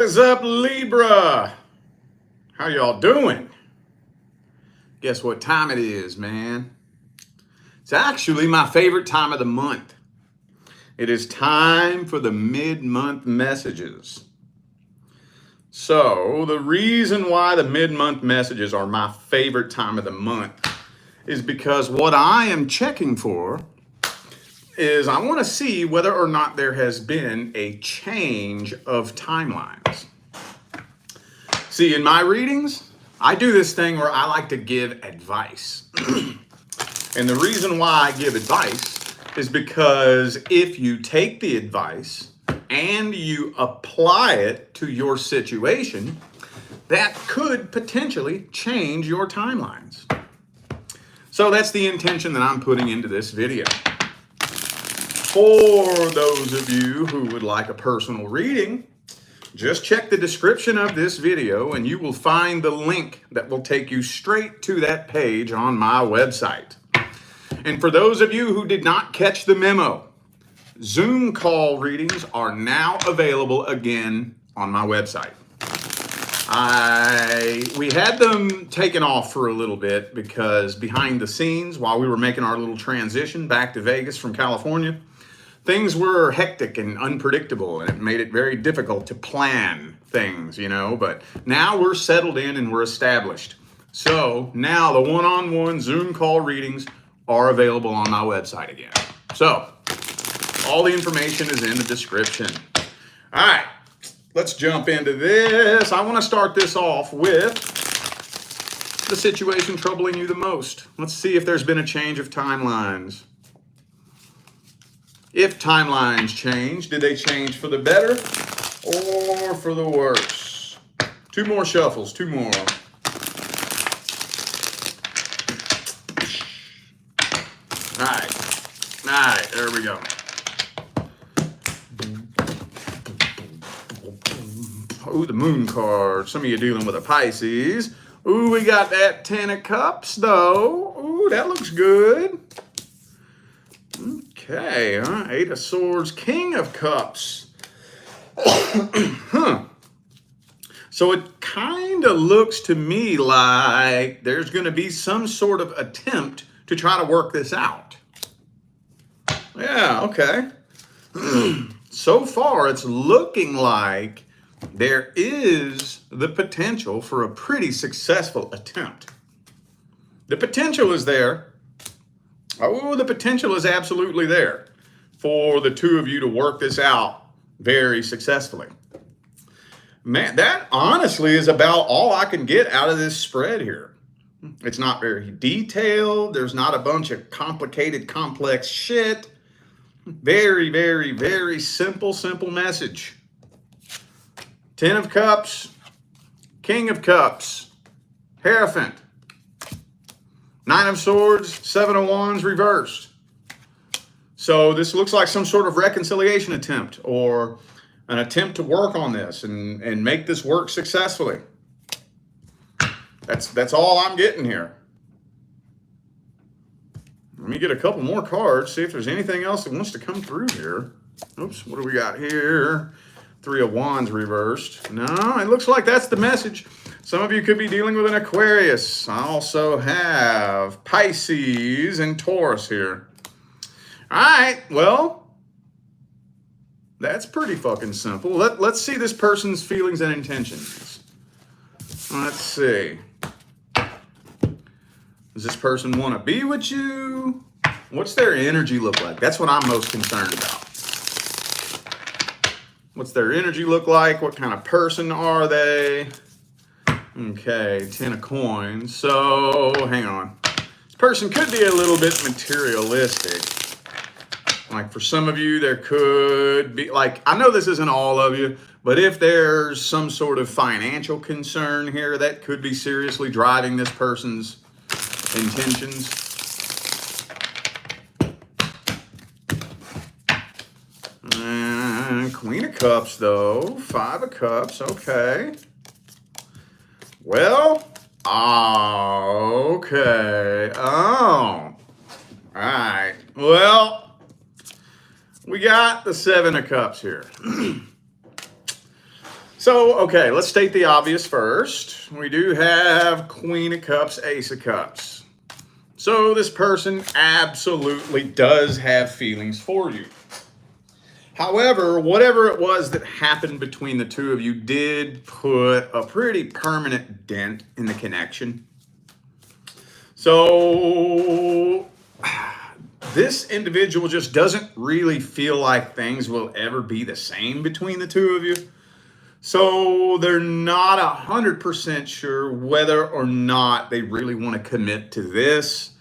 What is up, Libra? How y'all doing? Guess what time it is, man? It's actually my favorite time of the month. It is time for the mid-month messages. So, the reason why the mid-month messages are my favorite time of the month is because what I am checking for is I want to see whether or not there has been a change of timelines. See, in my readings, I do this thing where I like to give advice. And the reason why I give advice is because if you take the advice and you apply it to your situation, that could potentially change your timelines. So that's the intention that I'm putting into this video. For those of you who would like a personal reading, just check the description of this video and you will find the link that will take you straight to that page on my website. And for those of you who did not catch the memo, Zoom call readings are now available again on my website. We had them taken off for a little bit because behind the scenes, while we were making our little transition back to Vegas from California, things were hectic and unpredictable, and it made it very difficult to plan things, but now we're settled in and we're established. So now the one-on-one Zoom call readings are available on my website again. So all the information is in the description. All right, let's jump into this. I want to start this off with the situation troubling you the most. Let's see if there's been a change of timelines. If timelines change, did they change for the better or for the worse? Two more shuffles, two more. All right, there we go. Ooh, the moon card. Some of you dealing with a Pisces. Ooh, we got that 10 of Cups, though. Ooh, that looks good. Okay, 8 of Swords, King of Cups. So it kind of looks to me like there's going to be some sort of attempt to try to work this out. Yeah, okay. So far, it's looking like there is the potential for a pretty successful attempt. The potential is there. Oh, the potential is absolutely there for the two of you to work this out very successfully. Man, that honestly is about all I can get out of this spread here. It's not very detailed. There's not a bunch of complicated, complex shit. Very, very, very simple message. 10 of Cups, King of Cups, Hierophant. 9 of Swords, 7 of Wands reversed. So this looks like some sort of reconciliation attempt or an attempt to work on this and make this work successfully. That's all I'm getting here. Let me get a couple more cards, see if there's anything else that wants to come through here. Oops, what do we got here? 3 of Wands reversed. No, it looks like that's the message. Some of you could be dealing with an Aquarius. I also have Pisces and Taurus here. All right, well, that's pretty fucking simple. Let's see this person's feelings and intentions. Let's see. Does this person want to be with you? What's their energy look like? That's what I'm most concerned about. What's their energy look like? What kind of person are they? Okay, 10 of Coins. So, hang on. This person could be a little bit materialistic. Like for some of you, there could be, like, I know this isn't all of you, but if there's some sort of financial concern here, that could be seriously driving this person's intentions. Queen of Cups, though. 5 of Cups, okay. Well, okay. Oh, all right. Well, we got the 7 of Cups here. So, okay, let's state the obvious first. We do have Queen of Cups, Ace of Cups. So this person absolutely does have feelings for you. However, whatever it was that happened between the two of you did put a pretty permanent dent in the connection. So this individual just doesn't really feel like things will ever be the same between the two of you. So they're not 100% sure whether or not they really want to commit to this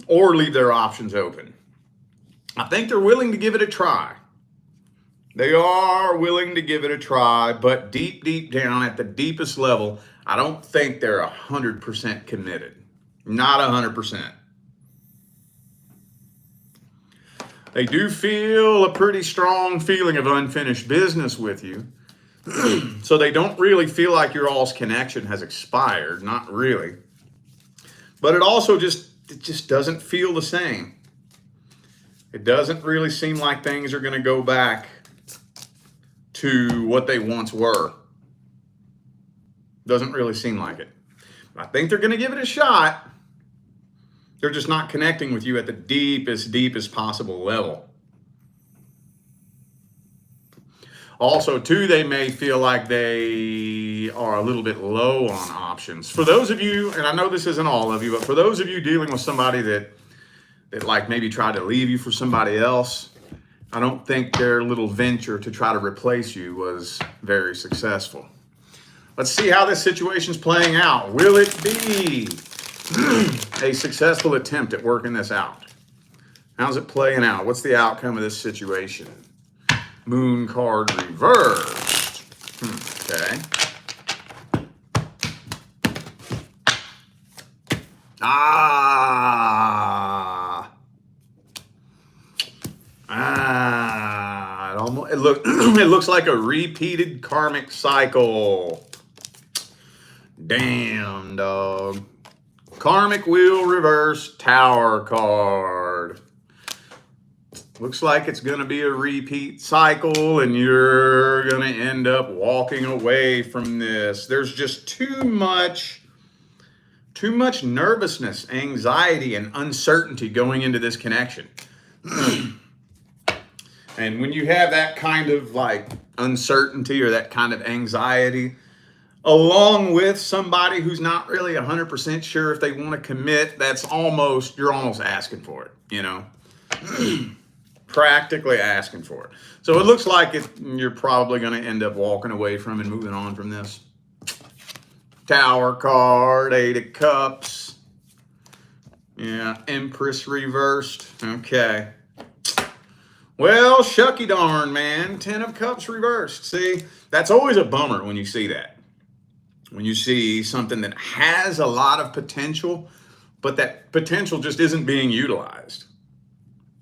or leave their options open. I think they're willing to give it a try. They are willing to give it a try, but deep, deep down at the deepest level, I don't think they're 100% committed. Not 100%. They do feel a pretty strong feeling of unfinished business with you. So they don't really feel like your all's connection has expired. Not really. But it also just doesn't feel the same. It doesn't really seem like things are going to go back to what they once were. Doesn't really seem like it. I think they're going to give it a shot. They're just not connecting with you at the deepest possible level. Also, too, they may feel like they are a little bit low on options. For those of you, and I know this isn't all of you, but for those of you dealing with somebody that like maybe tried to leave you for somebody else, I don't think their little venture to try to replace you was very successful. Let's see how this situation's playing out. Will it be a successful attempt at working this out? How's it playing out? What's the outcome of this situation? Moon card reversed. Okay. It looks like a repeated karmic cycle. Damn, dog. Karmic wheel reverse, Tower card. Looks like it's going to be a repeat cycle and you're going to end up walking away from this. There's just too much nervousness, anxiety, and uncertainty going into this connection. And when you have that kind of like uncertainty or that kind of anxiety, along with somebody who's not really 100% sure if they want to commit, you're almost asking for it, you know? Practically asking for it. So it looks like you're probably going to end up walking away from and moving on from this. Tower card, 8 of Cups. Yeah, Empress reversed. Okay. Well, shucky darn, man. 10 of Cups reversed. See, that's always a bummer when you see that. When you see something that has a lot of potential, but that potential just isn't being utilized.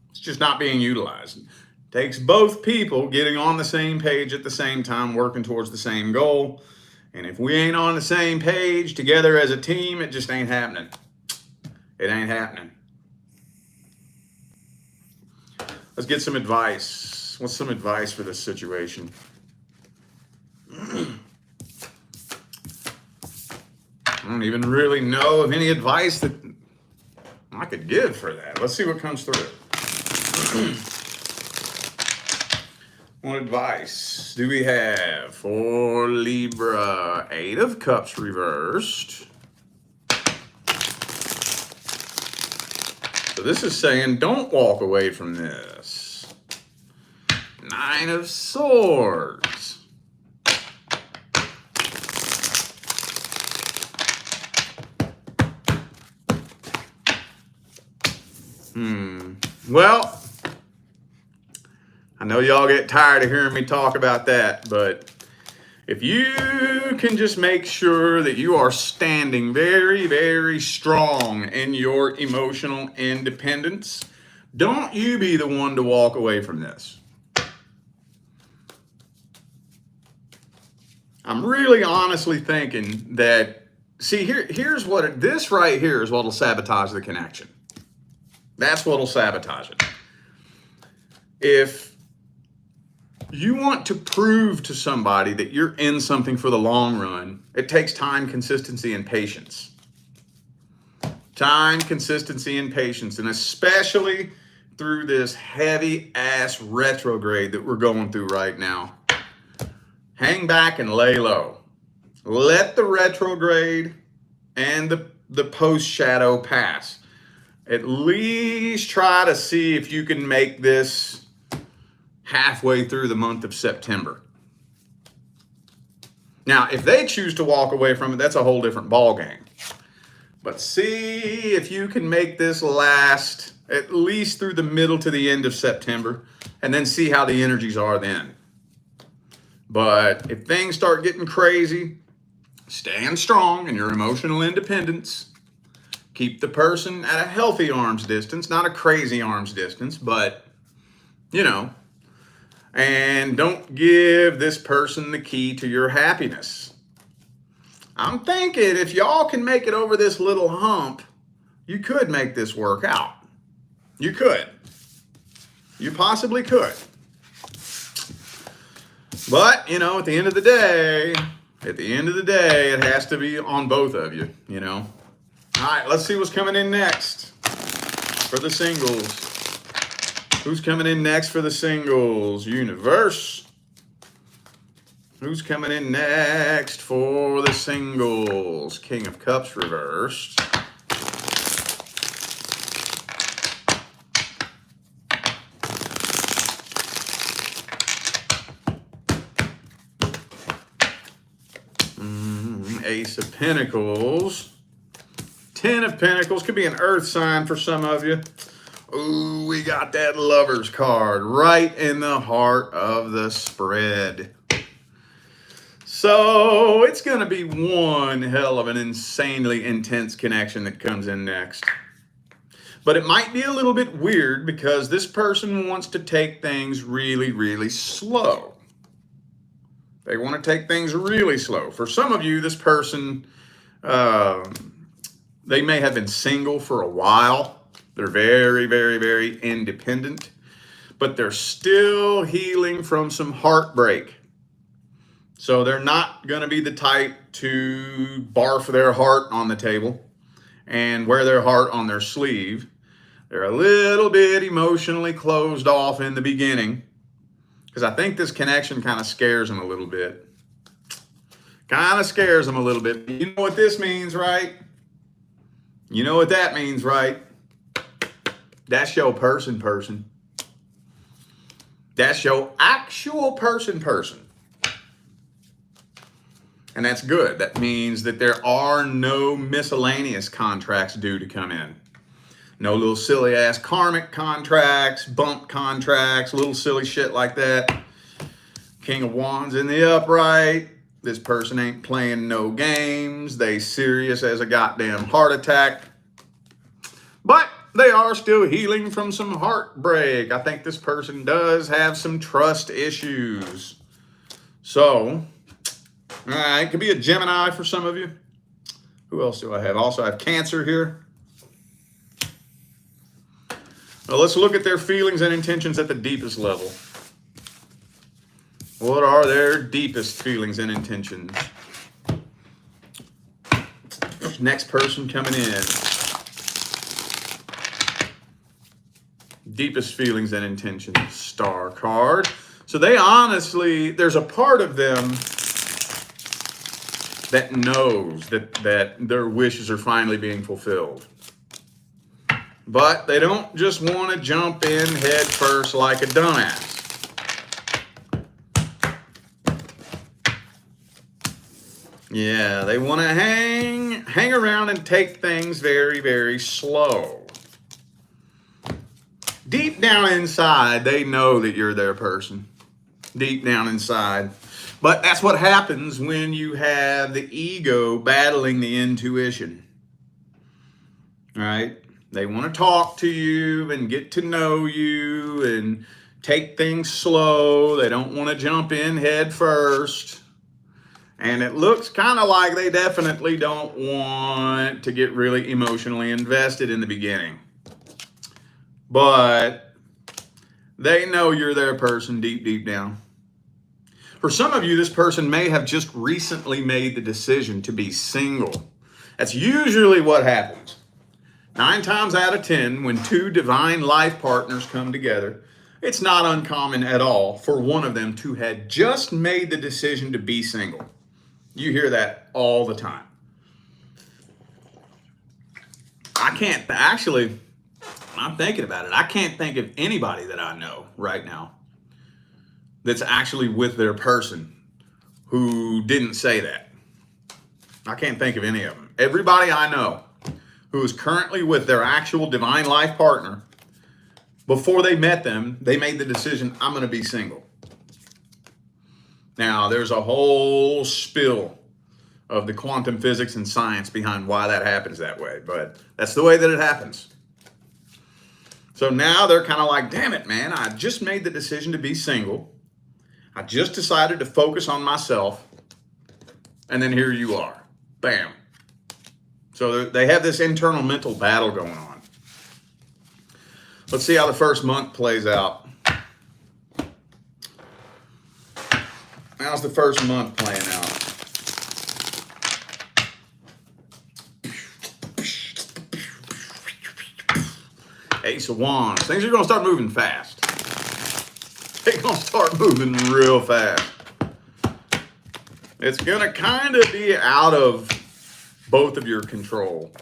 It's just not being utilized. It takes both people getting on the same page at the same time, working towards the same goal. And if we ain't on the same page together as a team, it just ain't happening. It ain't happening. Let's get some advice. What's some advice for this situation? I don't even really know of any advice that I could give for that. Let's see what comes through. What advice do we have for Libra? 8 of Cups reversed. So this is saying don't walk away from this. 9 of Swords. Well, I know y'all get tired of hearing me talk about that, but if you can just make sure that you are standing very, very strong in your emotional independence, don't you be the one to walk away from this. I'm really honestly thinking that, see, this right here is what will sabotage the connection. That's what will sabotage it. If You want to prove to somebody that you're in something for the long run. It takes time, consistency, and patience. Time, consistency, and patience, and especially through this heavy ass retrograde that we're going through right now. Hang back and lay low. Let the retrograde and the post shadow pass. At least try to see if you can make this halfway through the month of September. Now, if they choose to walk away from it, that's a whole different ballgame. But see if you can make this last at least through the middle to the end of September, and then see how the energies are then. But if things start getting crazy, stand strong in your emotional independence. Keep the person at a healthy arm's distance, not a crazy arm's distance, but, you know, and don't give this person the key to your happiness. I'm thinking if y'all can make it over this little hump, you could make this work out. You could. You possibly could. But, you know, at the end of the day, it has to be on both of you, you know. All right, let's see what's coming in next for the singles. Who's coming in next for the singles? Universe. Who's coming in next for the singles? King of Cups reversed. Ace of Pentacles. 10 of Pentacles. Could be an earth sign for some of you. Ooh, we got that Lover's card right in the heart of the spread. So it's going to be one hell of an insanely intense connection that comes in next. But it might be a little bit weird because this person wants to take things really, really slow. They want to take things really slow. For some of you, this person, they may have been single for a while. They're very, very, very independent, but they're still healing from some heartbreak. So they're not going to be the type to barf their heart on the table and wear their heart on their sleeve. They're a little bit emotionally closed off in the beginning because I think this connection kind of scares them a little bit. Kind of scares them a little bit. You know what this means, right? You know what that means, right? That's your person. That's your actual person. And that's good. That means that there are no miscellaneous contracts due to come in. No little silly ass karmic contracts, bump contracts, little silly shit like that. King of Wands in the upright. This person ain't playing no games. They serious as a goddamn heart attack. But they are still healing from some heartbreak. I think this person does have some trust issues. So, all right, it could be a Gemini for some of you. Who else do I have? Also, I have Cancer here. Now, let's look at their feelings and intentions at the deepest level. What are their deepest feelings and intentions? Next person coming in. Deepest feelings and intentions. Star card. So they honestly, there's a part of them that knows that their wishes are finally being fulfilled. But they don't just want to jump in head first like a dumbass. Yeah, they want to hang around and take things very, very slow. Deep down inside, they know that you're their person. Deep down inside. But that's what happens when you have the ego battling the intuition. All right? They want to talk to you and get to know you and take things slow. They don't want to jump in head first. And it looks kind of like they definitely don't want to get really emotionally invested in the beginning. But they know you're their person deep, deep down. For some of you, this person may have just recently made the decision to be single. That's usually what happens. 9 times out of 10, when 2 divine life partners come together, it's not uncommon at all for one of them to have just made the decision to be single. You hear that all the time. I'm thinking about it. I can't think of anybody that I know right now that's actually with their person who didn't say that. I can't think of any of them. Everybody I know who is currently with their actual divine life partner, before they met them, they made the decision, I'm going to be single. Now, there's a whole spill of the quantum physics and science behind why that happens that way, but that's the way that it happens. So now they're kind of like, damn it, man, I just made the decision to be single. I just decided to focus on myself. And then here you are. Bam. So they have this internal mental battle going on. Let's see how the first month plays out. How's the first month playing out? Ace of Wands. Things are going to start moving fast. They're going to start moving real fast. It's going to kind of be out of both of your control.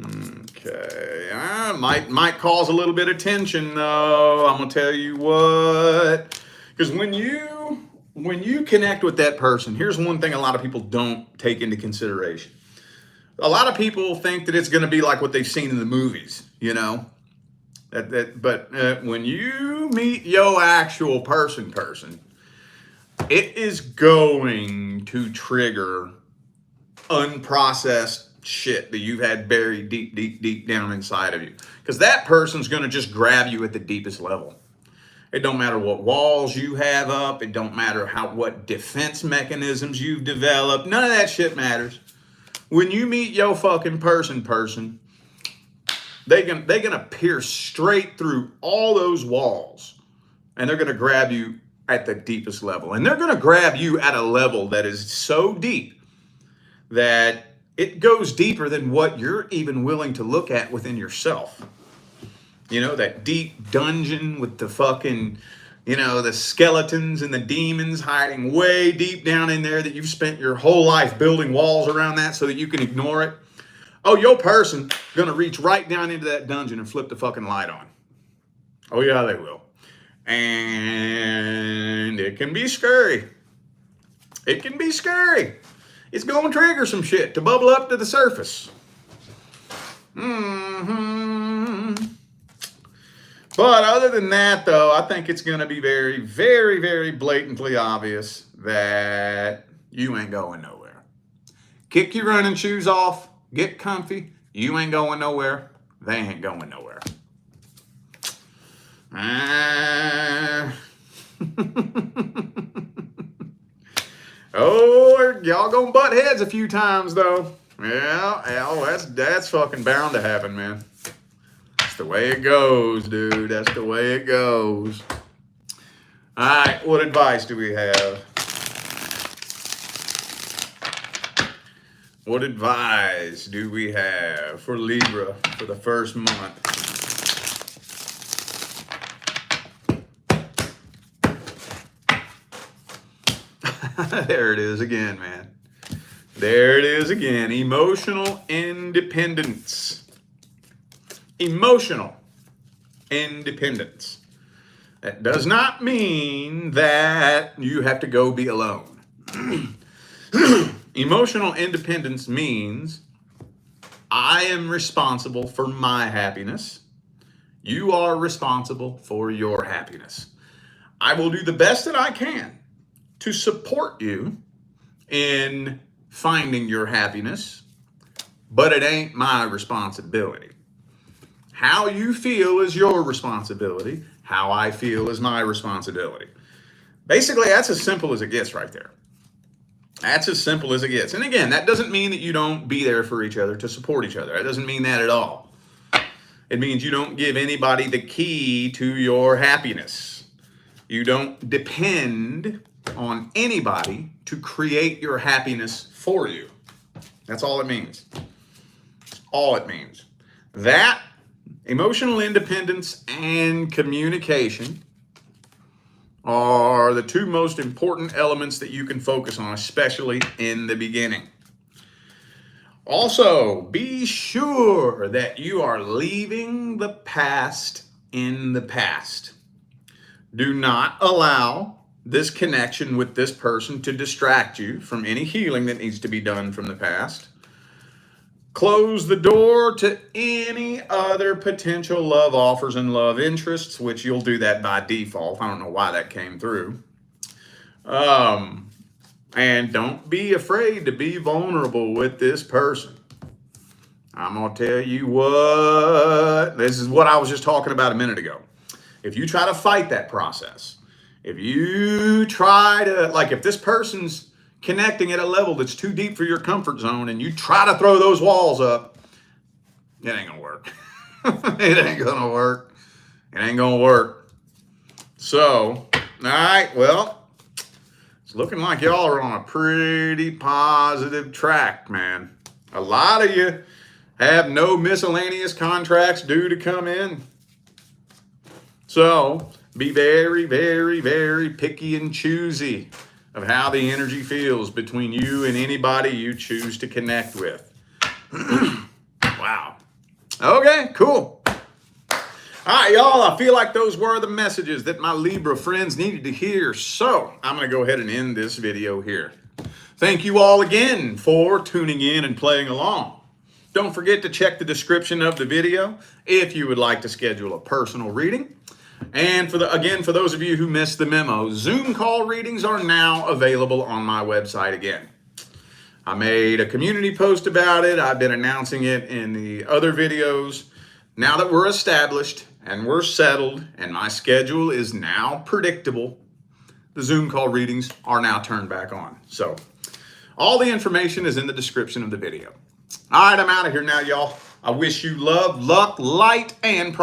Okay. Might cause a little bit of tension, though. I'm going to tell you what. Because when you connect with that person, here's one thing a lot of people don't take into consideration. A lot of people think that it's going to be like what they've seen in the movies, you know. But when you meet your actual person, it is going to trigger unprocessed shit that you've had buried deep down inside of you. Because that person's going to just grab you at the deepest level. It don't matter what walls you have up. It don't matter what defense mechanisms you've developed. None of that shit matters. When you meet your fucking person, they're gonna pierce straight through all those walls, and they're gonna grab you at the deepest level. And they're gonna grab you at a level that is so deep that it goes deeper than what you're even willing to look at within yourself. You know, that deep dungeon with the fucking, you know, the skeletons and the demons hiding way deep down in there that you've spent your whole life building walls around that so that you can ignore it. Oh, your person gonna reach right down into that dungeon and flip the fucking light on. Oh yeah, they will. And it can be scary. It can be scary. It's gonna trigger some shit to bubble up to the surface. But other than that, though, I think it's going to be very, very, very blatantly obvious that you ain't going nowhere. Kick your running shoes off, get comfy. You ain't going nowhere. They ain't going nowhere. Oh, y'all gonna butt heads a few times, though. Yeah, that's fucking bound to happen, man. That's the way it goes, dude. That's the way it goes. All right, what advice do we have? What advice do we have for Libra for the first month? There it is again, man. There it is again. Emotional independence. Emotional independence. That does not mean that you have to go be alone. Emotional independence means I am responsible for my happiness. You are responsible for your happiness. I will do the best that I can to support you in finding your happiness, but it ain't my responsibility. How you feel is your responsibility. How I feel is my responsibility. Basically, that's as simple as it gets right there. That's as simple as it gets. And again, that doesn't mean that you don't be there for each other to support each other. That doesn't mean that at all. It means you don't give anybody the key to your happiness. You don't depend on anybody to create your happiness for you. That's all it means. All it means. That, emotional independence and communication are the two most important elements that you can focus on, especially in the beginning. Also, be sure that you are leaving the past in the past. Do not allow this connection with this person to distract you from any healing that needs to be done from the past. Close the door to any other potential love offers and love interests, which you'll do that by default. I don't know why that came through. And don't be afraid to be vulnerable with this person. I'm going to tell you what, this is what I was just talking about a minute ago. If you try to fight that process, if you try to, like if this person's connecting at a level that's too deep for your comfort zone and you try to throw those walls up, it ain't gonna work. It ain't gonna work. It ain't gonna work. So, all right, well, it's looking like y'all are on a pretty positive track, man. A lot of you have no miscellaneous contracts due to come in. So, be very, very, very picky and choosy of how the energy feels between you and anybody you choose to connect with. Wow. Okay, cool. All right, y'all, I feel like those were the messages that my Libra friends needed to hear. So I'm going to go ahead and end this video here. Thank you all again for tuning in and playing along. Don't forget to check the description of the video if you would like to schedule a personal reading. And for those of you who missed the memo, Zoom call readings are now available on my website again. I made a community post about it. I've been announcing it in the other videos. Now that we're established and we're settled and my schedule is now predictable, the Zoom call readings are now turned back on. So all the information is in the description of the video. All right, I'm out of here now, y'all. I wish you love, luck, light, and prosperity.